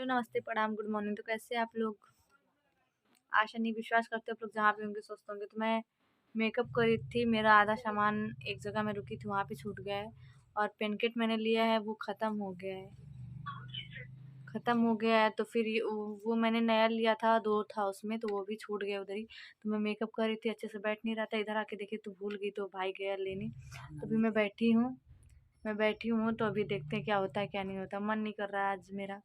नमस्ते, प्रणाम, good morning. तो कैसे हैं आप लोग? आशा नहीं, विश्वास करते आप लोग जहाँ भी होंगे स्वस्थ होंगे। तो मैं मेकअप कर रही थी, मेरा आधा सामान एक जगह में रुकी थी वहाँ पे छूट गया है, और पेनकेट मैंने लिया है वो ख़त्म हो गया है। तो फिर वो मैंने नया लिया था, 2 था उसमें, तो वो भी छूट गया उधर ही। तो मैं मेकअप कर रही थी, अच्छे से बैठ नहीं रहा था। इधर आके देखी तो भूल गई, तो भाई गया लेने। तो अभी मैं बैठी हूँ तो अभी देखते हैं क्या होता है क्या नहीं होता। मन नहीं कर रहा है आज मेरा,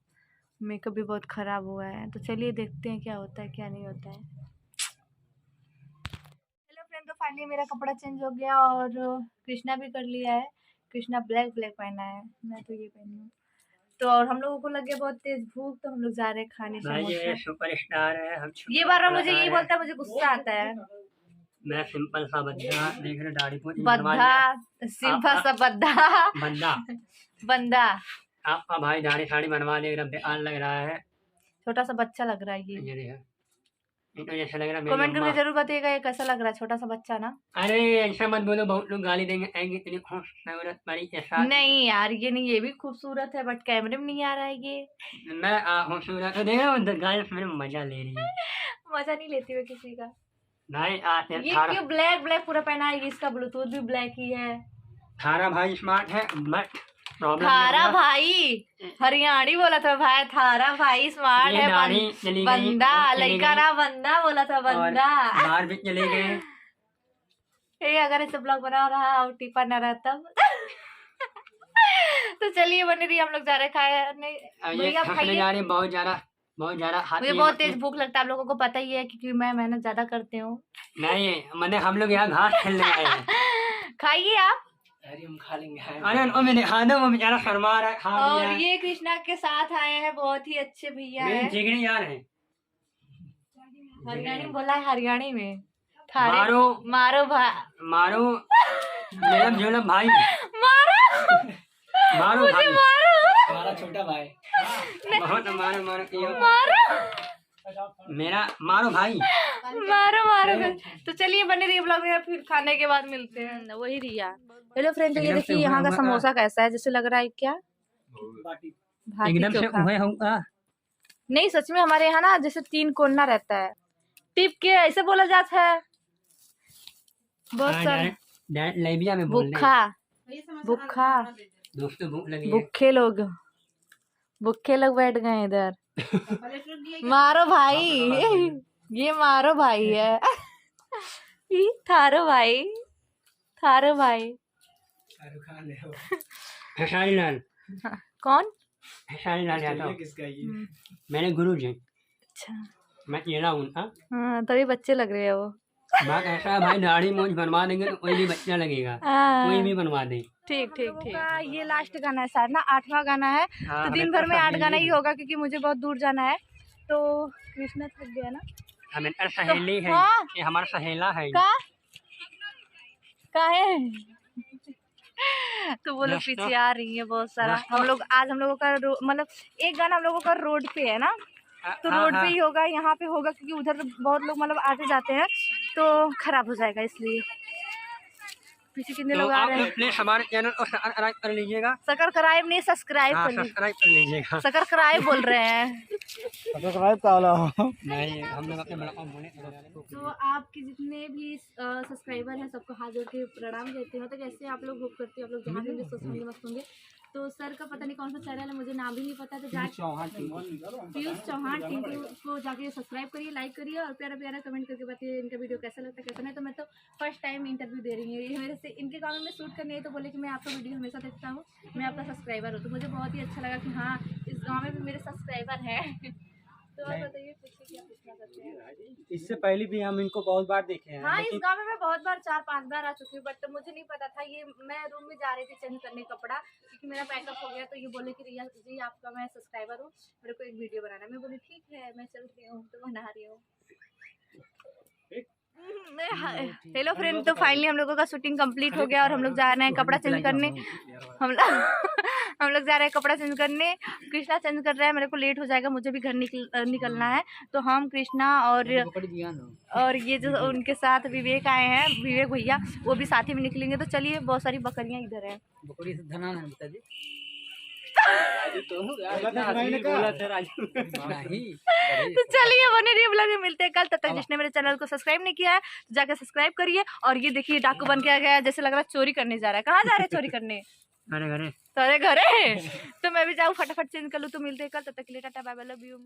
मेकअप भी बहुत ख़राब हुआ है। तो चलिए देखते हैं क्या होता है क्या नहीं होता है। हेलो फ्रेंड, तो फाइनली मेरा कपड़ा चेंज हो गया और कृष्णा भी कर लिया है। कृष्णा ब्लैक पहना है, मैं तो ये पहनी हूँ। तो और हम लोगों को लगे बहुत तेज भूख, तो हम लोग जा रहे हैं खाने समोसा। सुपरस्टार है हम। ये बार मुझे यही बोलता है, मुझे गुस्सा आता है। मैं सिंपल सा बंदा, देख रहे दाढ़ी को सिंपल सा बंदा आपका भाई दाढ़ी साड़ी बनवा दे, एकदम बेकार लग रहा है। छोटा सा बच्चा लग रहा है ये जैसा लग रहा है। कमेंट करके जरूर बताइएगा ये कैसा लग रहा है, छोटा सा बच्चा ना। अरे ऐसा मत बोलो, बहुत लोग गाली देंगे। इतनी खूबसूरत बड़ी ऐसा नहीं यार, ये भी खूबसूरत है, बट कैमरे में नहीं आ रहा है ये। मैं खूबसूरत तो देख रहा हूँ, गाइस मेरे मजा ले रही है। मजा नहीं लेती मैं किसी का। भाई ये क्यों ब्लैक पूरा पहना है? इसका ब्लूटूथ भी ब्लैक ही है। थारा भाई स्मार्ट है, बट थारा भाई हरियाणी बोला था भाई, थारा भाई स्मार्ट है। बंदा लड़का ना बंदा बोला था, बंदा बाहर भी चले गए। अगर इसे ब्लॉग बना रहा और टिपा ना रहा तब तो चलिए बनी रही, हम लोग जा रहे खाने। बहुत ज्यादा मुझे बहुत तेज भूख लगता है, आप लोगों को पता ही है, क्योंकि मैं मेहनत ज्यादा करती हूँ। नहीं मैंने हम लोग यहाँ घास खेलने आए हैं। खाइए आप। अरे हम खा लेंगे। अरे मैंने खाना, वो बेचारा शर्मा रहा है, खा और ये कृष्णा के साथ आए हैं, बहुत ही अच्छे भैया हैं। जिगरी यार है। हरियाणी बोला है, हरियाणी में मारो झोलम भाई, मारो मुझे भाई, मारो छोटा भाई, बहुत मारो मेरा मारो भाई, मारो। तो चलिए बने रहिए ब्लॉग में, फिर खाने के बाद मिलते हैं। वही रिया। हेलो फ्रेंड, ये देखिए यहाँ का समोसा कैसा है, जैसे लग रहा है क्या एकदम से उहे होगा। नहीं सच में, हमारे यहाँ ना जैसे 3 कोना रहता है, टिप के ऐसे बोला जाता है। बहुत सारा में भूखा दोस्तों, भूख लगी है। भूखे लोग बैठ गए इधर। मारो भाई, ये मारो भाई है। थारो भाई खेसारी लाल। कौन? खेसारी लाल यादव मेरे गुरु जी। अच्छा, मैं चेला हूँ। हाँ तभी बच्चे लग रहे हैं वो। बात ऐसा है भाई, दाढ़ी मूंछ बनवा देंगे तो कोई भी बच्चा लगेगा, कोई भी बनवा दे। ठीक। ये लास्ट गाना है शायद ना, 8वां गाना है। तो दिन भर में 8 गाना ही होगा, क्योंकि मुझे बहुत दूर जाना है। तो कृष्णा थक गया ना। हमें सहेली है, ये हमारा सहेला है। का है? तो वो लोग पीछे आ रही है बहुत सारा। हम लोगों का मतलब एक गाना हम लोगों का रोड पे है ना, तो रोड पे ही होगा, यहाँ पे होगा, क्योंकि उधर बहुत लोग मतलब आते जाते हैं, तो खराब हो जाएगा इसलिए। पीछे कितने लोग आ रहे हैं। प्लीज हमारे चैनल को सब्सक्राइब कर लीजिएगा। सब्सक्राइब नहीं, सब्सक्राइब कर लीजिएगा। सब्सक्राइब बोल रहे हैं। सब्सक्राइब का नहीं, हम लोग अपने बड़ा बोले। तो आपके जितने भी सब्सक्राइबर हैं, सबको हाथ जोड़ के प्रणाम कहते हो। तो कैसे आप लोग होप करते हो, आप लोग जहाँ भी स्वस्थ होंगे मस्त होंगे। तो सर का पता नहीं कौन सा चैनल है, मुझे नाम भी नहीं पता, तो पीयूष चौहान टिंकू को जाके सब्सक्राइब करिए, लाइक करिए, और प्यारा कमेंट करके बताइए इनका वीडियो कैसा लगता है कैसा नहीं। तो मैं तो फर्स्ट टाइम इंटरव्यू दे रही हूँ, ये मेरे से इनके गाँव में शूट करनी है, तो बोले कि मैं आपका वीडियो हमेशा देखता हूँ, मैं आपका सब्सक्राइबर हूँ। तो मुझे बहुत ही अच्छा लगा कि हाँ, इस गाँव में भी मेरे सब्सक्राइबर हैं। तो आप बताइए, पूछिए क्या पूछना चाहते हैं। इससे पहले भी हम इनको बहुत बार देखे हैं। हाँ, इस गांव में मैं बहुत बार 4-5 बार आ चुकी हूँ, बट मुझे नहीं पता था। ये मैं रूम में जा रही थी चेंज करने कपड़ा, क्योंकि मेरा पैकअप हो गया। तो ये बोले कि रिया जी आपका मैं सब्सक्राइबर हूँ, मेरे को एक वीडियो बनाना है। मैं बोली ठीक है, मैं चल रही हूँ, तो बना रही हूँ। हेलो फ्रेंड, तो फाइनली हम लोगों का शूटिंग कंप्लीट हो गया और हम लोग जा रहे हैं कपड़ा चेंज करने। हम लोग जा रहे हैं कपड़ा चेंज करने। कृष्णा चेंज कर रहा है, मेरे को लेट हो जाएगा, मुझे भी घर निकलना है। तो हम कृष्णा और ये जो उनके साथ विवेक आए हैं, विवेक भैया, वो भी साथ ही में निकलेंगे। तो चलिए, बहुत सारी बकरियां इधर हैं। तो चलिए बने रहिए ब्लॉग में, मिलते हैं कल। तब तक जिसने मेरे चैनल को सब्सक्राइब नहीं किया है तो जाकर सब्सक्राइब करिए। और ये देखिए डाकू बन के आ गया है, जैसे लग रहा है चोरी करने जा रहा है। कहाँ जा रहे हैं चोरी करने? घरे सारे घरे। तो मैं भी जाऊँ फटाफट चेंज कर लूँ। तो मिलते हैं कल, तब तक के लिए tata bye bye, love you.